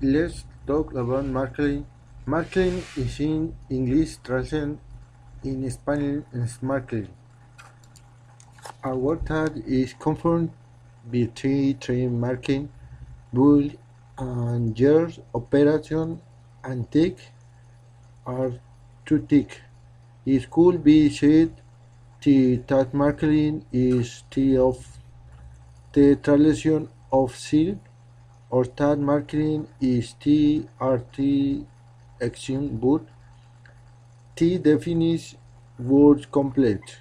Let's talk about marketing. Marketing is in English translation in Spanish smartly. A word that is confirmed between trade marketing, bull and years operation and tech are too thick. It could be said that marketing is the of the translation of seal or that marketing is the art action but T defines word complete,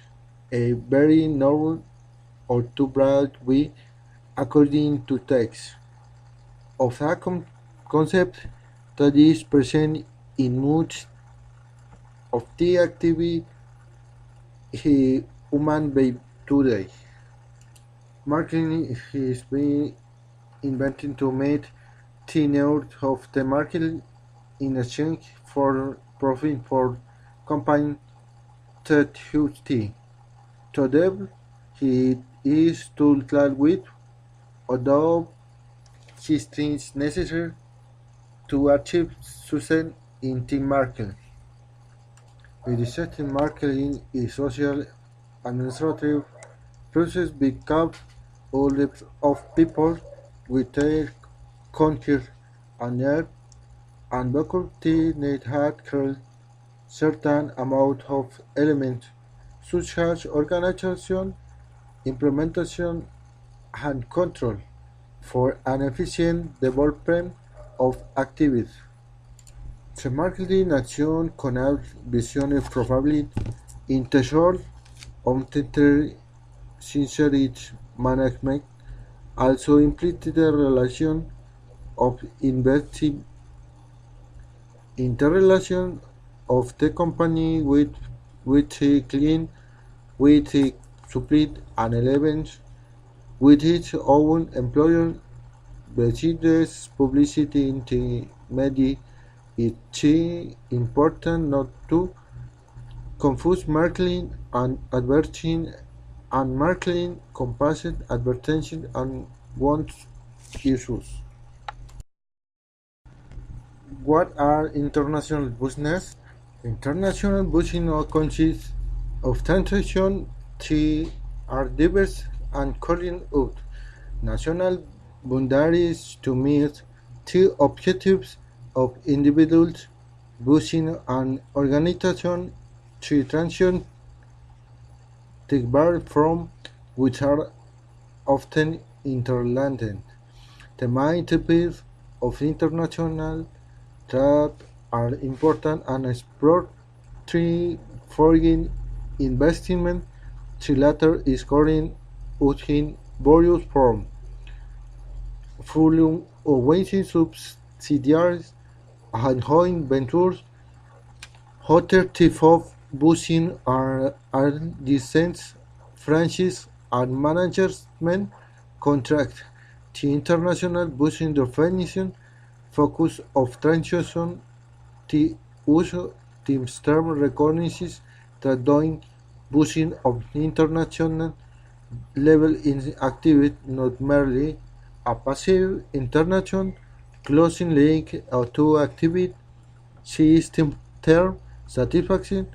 a very narrow or too broad way according to text, of a concept that is present in much of the activity human being today. Marketing is being invented to meet the needs of the market in exchange for profit for companies that use tea. Today, he is told that with although he thinks necessary to achieve success in the market. Research marketing is social administrative process because all of people with their conquer and help and faculty need had create certain amount of elements such as organization, implementation, and control for an efficient development of activities. The marketing action connects visiones probably integral on sincerity management also implicates the relation of investing interrelation of the company with the client, with the supply and elements with its own employer. Besides publicity in the media, it's important not to confuse marketing and advertising, and marketing encompasses advertising and wants issues. What are international business? International business consists of transactions that are diverse and calling out national boundaries to meet the objectives of individuals, business and organizations to transition the bar from which are often interrelated. The main types of international trade are important and explored through foreign investment. The latter is carried out in various forms, through Oasis subsidiaries and joint ventures. Other types of busing are licensed franchise and management contracts. The international busing definition focus of transaction the use this term recognizes that doing busing of international level is activity, not merely a passive international closing link to activity. System term satisfaction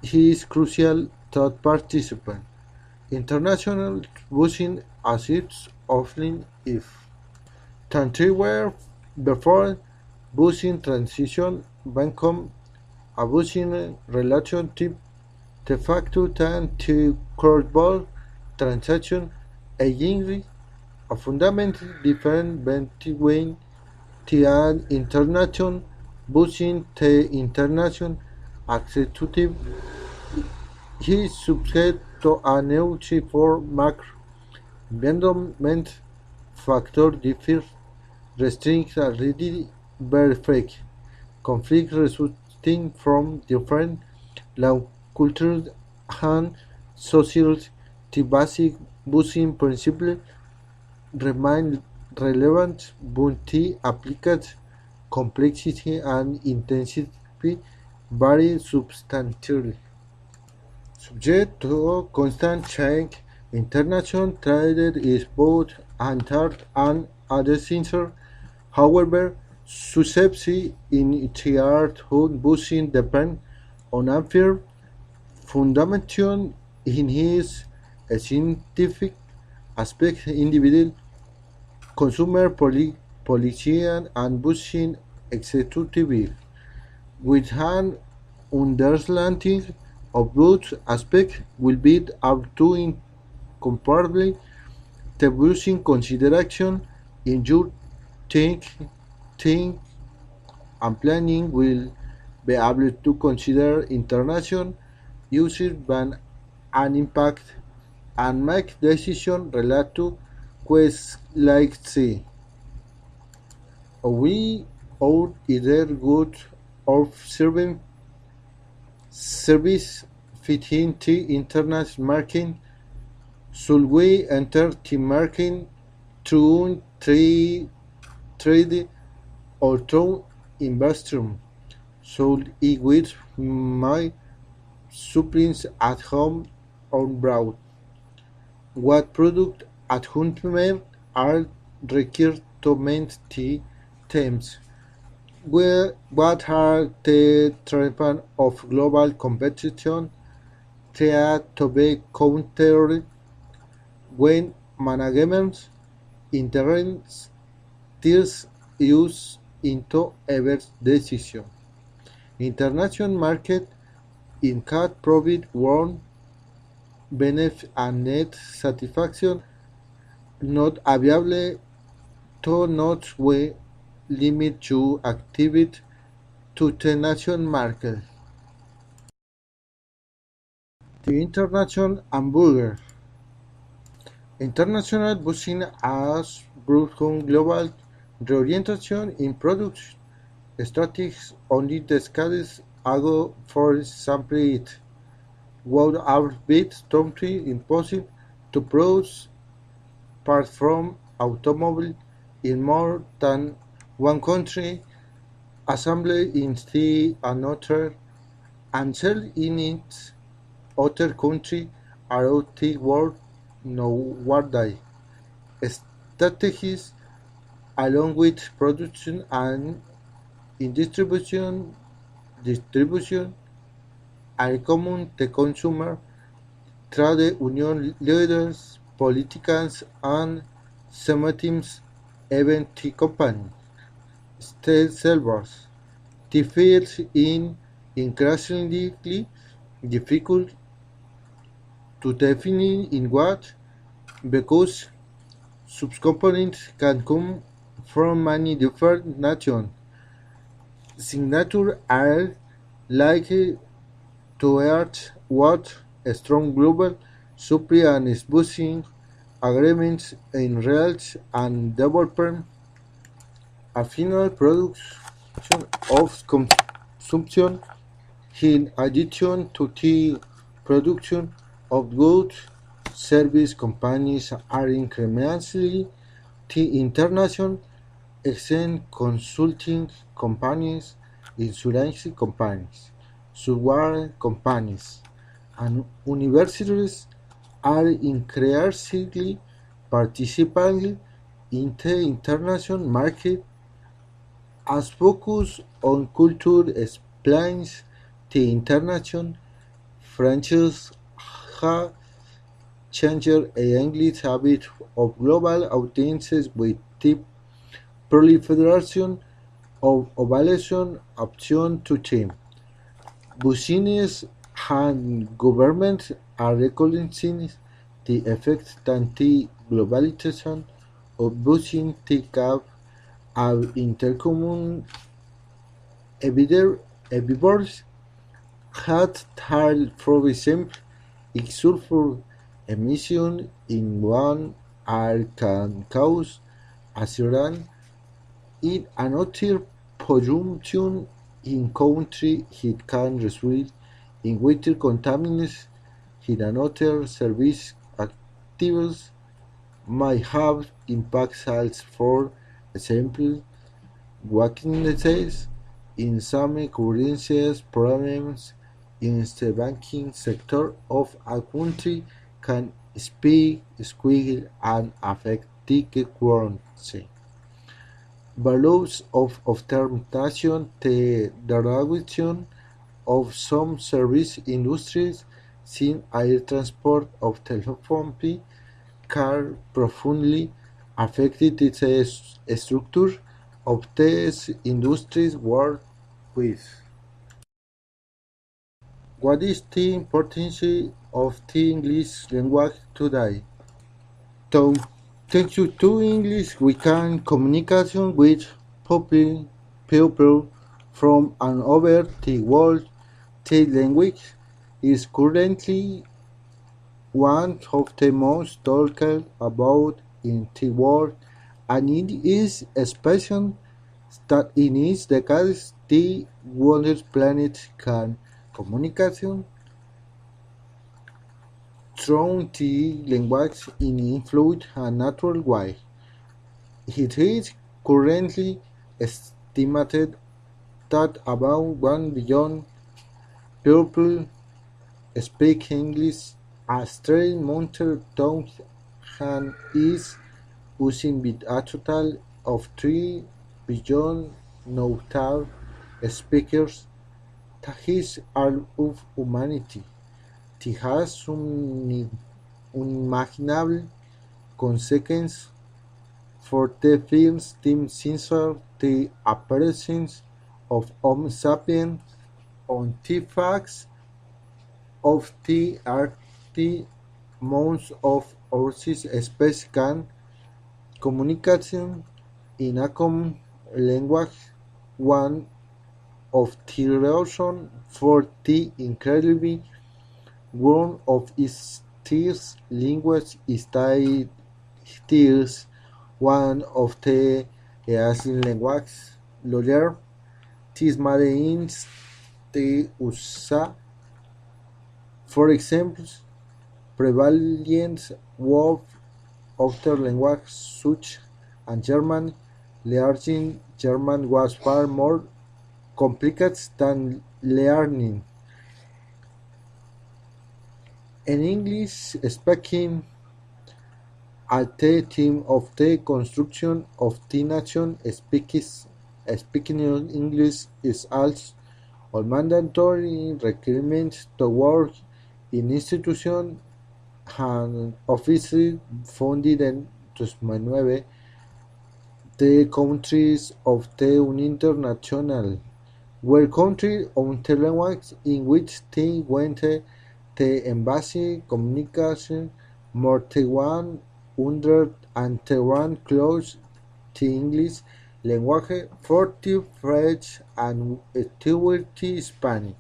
is crucial third participant. International busing assists offline if country were before busing transition become a busing relationship de facto than to cross-border transaction again a fundamentally different between the and international busing the international executive is subject to a new for macro environment factor differ restricts already verified conflict resulting from different law cultures and societies. The basic busing principle remain relevant but the applied complexity and intensity vary substantially. Subject to constant change, international trade is both entered and adjacent However, success in childhood busing depends on unfair fundamentation in his scientific aspect, individual, consumer, politician, and busing executive, with an understanding of both aspects will be up to incomparably the busing consideration in your think and planning will be able to consider international uses ban and impact and make decisions related to questions like say, we are either good or serving service fitting the internet market. Should we enter the market through trade or through investment? Should it with my supplies at home or abroad? What products at home are required to meet the themes? What are the threats of global competition that to be countered when management interests use into every decision? International market in can provide warm benefit and net satisfaction not available to not we limit your activity to the national market. The international hamburger. International business has brought on global reorientation in product strategies only decades ago. For example, it would have been totally impossible to produce parts from automobiles in more than one country, assemble in the another, and sell in its other country around the world nowadays. Strategies along with production and in distribution are common to consumer, trade union leaders, politicians, and sometimes even the company themselves. The field is increasingly difficult to define in what because subcomponents can come from many different nations. Signatures are likely to add what a strong global supply and boosting agreements in research and development, a final production of consumption in addition to the production of goods. Service companies are increasingly the international exchange consulting companies, insurance companies, software companies, and universities are increasingly participating in the international market as focus on culture explains the international franchise have changed the English habit of global audiences with the proliferation of evaluation options to team. Business and governments are recognizing the effect that the globalization of business take up of intercommon endeavors had had, for example, its sulfur emission in one air can cause accident in another pollution in country it can result in water contaminants in another service activities might have impacts as for example weaknesses in some currencies problems in the banking sector of a country can squeal and affect the currency. values of termination, the derivation of some service industries, since air transport of telephony can profoundly affected the structure of these industries worldwide. What is the importance of the English language today? So, thanks to English, we can communication with people from all over the world. The language is currently one of the most talked about in the world, and it is especially that in its decades the wonder planet can communication through the language in a fluid and natural way. It is currently estimated that about 1 billion people speak English, a stray mountain tongue and is using with a total of 3 billion native speakers. That is all of humanity. It has unimaginable consequences for the film's team since the appearance of Homo sapiens on the facts of the Arctic months of our species can communication in a common language, one of the reasons for the incredibly one of its tears language is that it is one of the Asian languages. Lawyer, this means the USA, for example, prevalent word other languages such as German. Learning German was far more complicated than learning an English speaking at the time of the construction of the nation. Speaking English is also a mandatory requirement to work in institutions and offices founded in 2009. The countries of the Union International were countries on the language in which they went. The embassy communication more than 101 close the English language, 40 French, and 20 Spanish.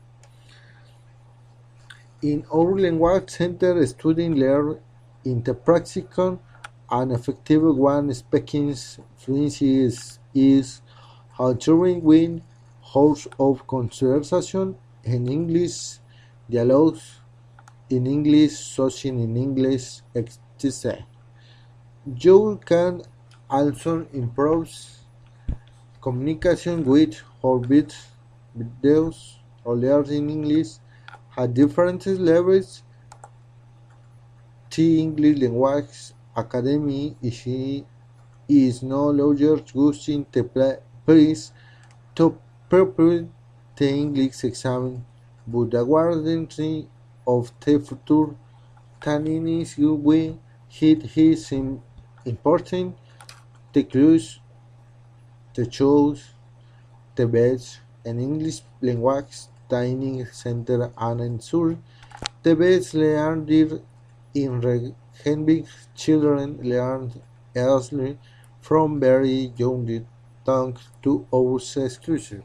In our language center, students learn in the practical and effective one speaking fluency is how during win hours of conversation in English, dialogues in English, searching in English, etc. You can also improve communication with or videos or learning English at different levels. The English Language Academy is no longer using the place to prepare the English exam, but the guarantee of the future can issue with it is important. The clues, the choose, the best, and English language training center and ensure the best learned in helping children learn early from very young thanks to our education.